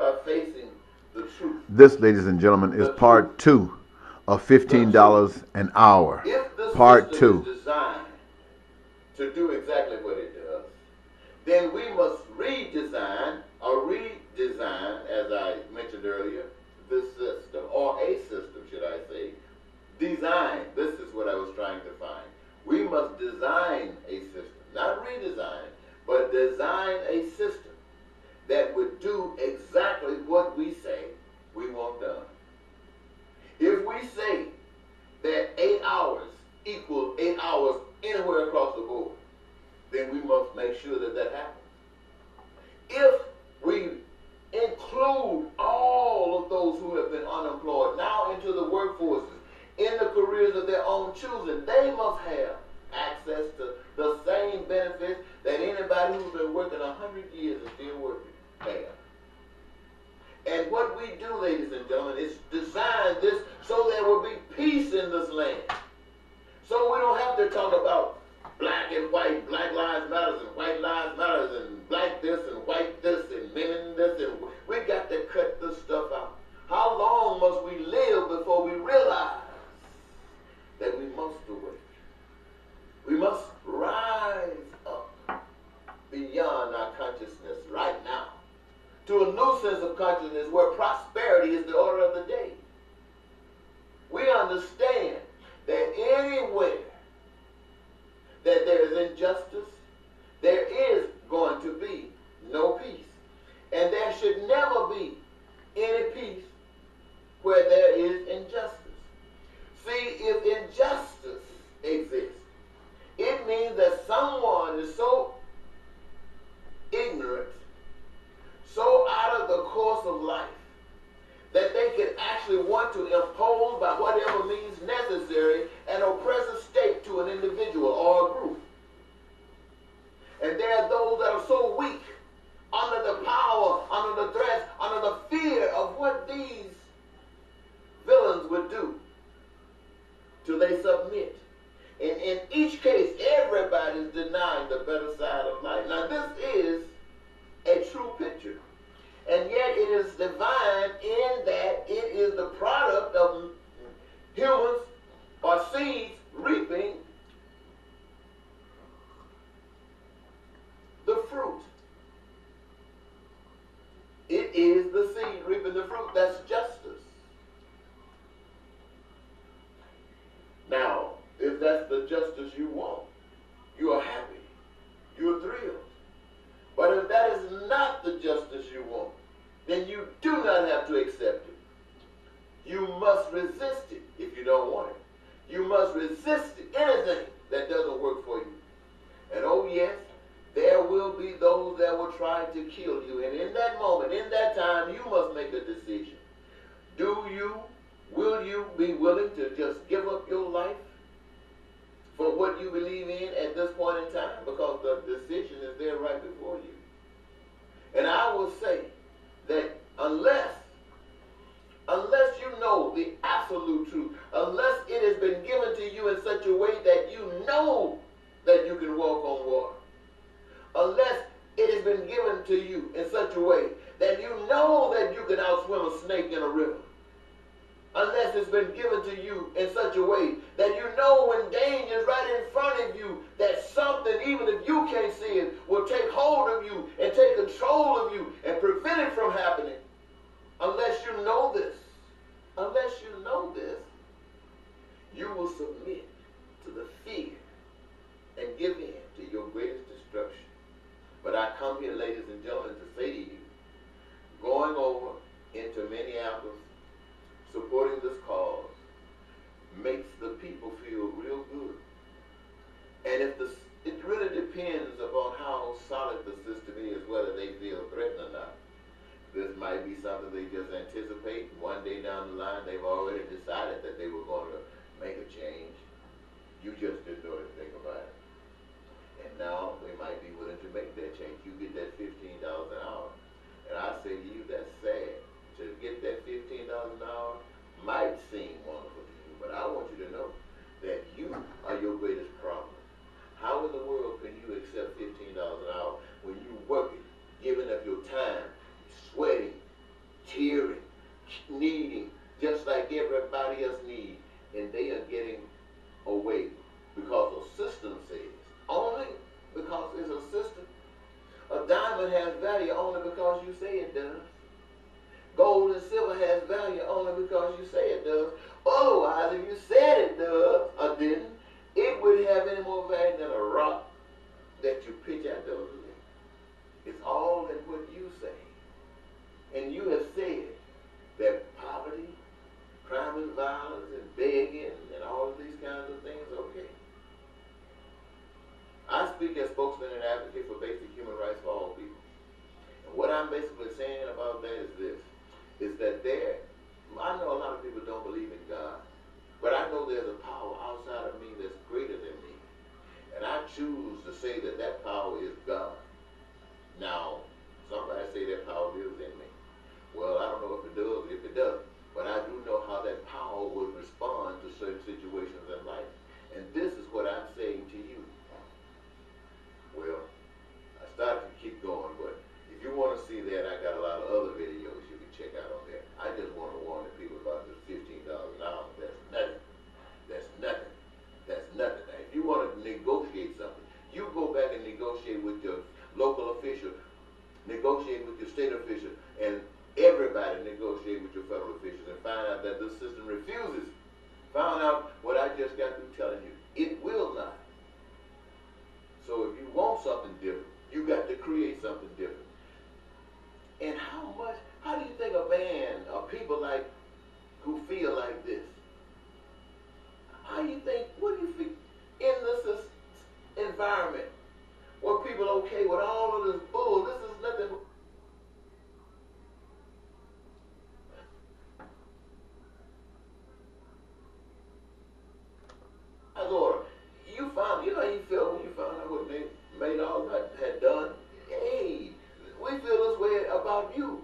by facing the truth. This, ladies and gentlemen, is part 2 of $15 an hour. If the Part system 2. is designed to do exactly what it does, then we must redesign, as I mentioned earlier, this system, or a system, should I say. Design, this is what I was trying to find. We must design a system, not redesign, but design a system that would do exactly what we say we want done. If we say that 8 hours equals 8 hours anywhere across the board, then we must make sure that that happens. If we include all of those who have been unemployed now into the workforces, in the careers of their own choosing, they must have access to the same benefits that anybody who's been working 100 years and still working have. And what we do, ladies and gentlemen, is design this so there will be peace in this land. So we don't have to talk about black and white, black lives matters and white lives matters and black this and white this and men this, and we got to cut this stuff out. How long must we live before we realize that we must awake? We must rise up beyond our consciousness right now to a new sense of consciousness where prosperity is the order of the day. We understand that anywhere that there is injustice, there is going to be no peace. And there should never be any peace where there is injustice. See, if injustice exists, it means that someone is so ignorant, so out of the course of life, that they can actually want to impose by whatever means necessary an oppressive state to an individual or a group. And there are those that are so weak under the power, under the threats, under the fear of what these villains would do till they submit. And in each case, everybody's denying the better side of life. Now this is a true picture. And yet it is divine in that it is the product of humans or seeds reaping the fruit. It is the seed reaping the fruit. That's justice. Now, if that's the justice you want, you are happy. You're thrilled. But if that is not the justice you want, then you do not have to accept it. You must resist it if you don't want it. You must resist anything that doesn't work for you. And oh yes, there will be those that will try to kill you. And in that moment, in that time, you must make a decision. Will you be willing to just give up your life for what you believe in at this point in time? Because the decision is there right before you. And I will say that unless you know the absolute truth, unless it has been given to you in such a way that you know that you can walk on water, unless it has been given to you in such a way that you know that you can outswim a snake in a river, unless it's been given to you in such a way that you know when danger is right in front of you, that something, even if you can't see it, will take hold of you and take control of you and prevent it from happening. Unless you know this, you will submit to the fear and give in to your greatest destruction. But I come here, ladies and gentlemen, to say to you, going over into Minneapolis, supporting this cause, makes the people feel real good. And it really depends upon how solid the system is, whether they feel threatened or not. This might be something they just anticipate. One day down the line, they've already decided that they were going to make a change. You just didn't know anything about it. And now they might be willing to make that change. You get that $15 an hour. And I say to you, that's sad. To get that $15 an hour might seem wonderful to you, but I want you to know that you are your greatest problem. How in the world can you accept $15 an hour when you're working, giving up your time, sweating, has value only because you say it does. Gold and silver has value only because you say it does. Otherwise, if you said it does or didn't, it wouldn't have any more value than a rock that you pitch out the lake. It's all in what you say. And you have said that poverty, crime and violence, and begging, and all of these kinds of things are okay. I speak as spokesman and advocate for basic human rights for all people. And what I'm basically saying about that is this, is that I know a lot of people don't believe in God, but I know there's a power outside of me that's greater than me. And I choose to say that that power is God. Now, somebody say that power lives in me. Well, I don't know if it does, if it doesn't. But I do know how that power would respond to certain situations in life. And this is what I'm saying to you. Well, I started to keep going, but if you want to see that, I got a lot of other videos you can check out on there. I just want to warn the people about this $15 an hour. That's nothing. That's nothing. That's nothing. Now, if you want to negotiate something, you go back and negotiate with your local official, negotiate with your state official, and everybody negotiate with your federal officials and find out that this system refuses. Found out what I just got through telling you. It will not. So if you want something different, you got to create something different. And how do you think a man or people like who feel like this, what do you think in this environment where people are okay with all of this bull, this is nothing. Order. You know how you felt when you found out what Madoff had done? Hey, we feel this way about you.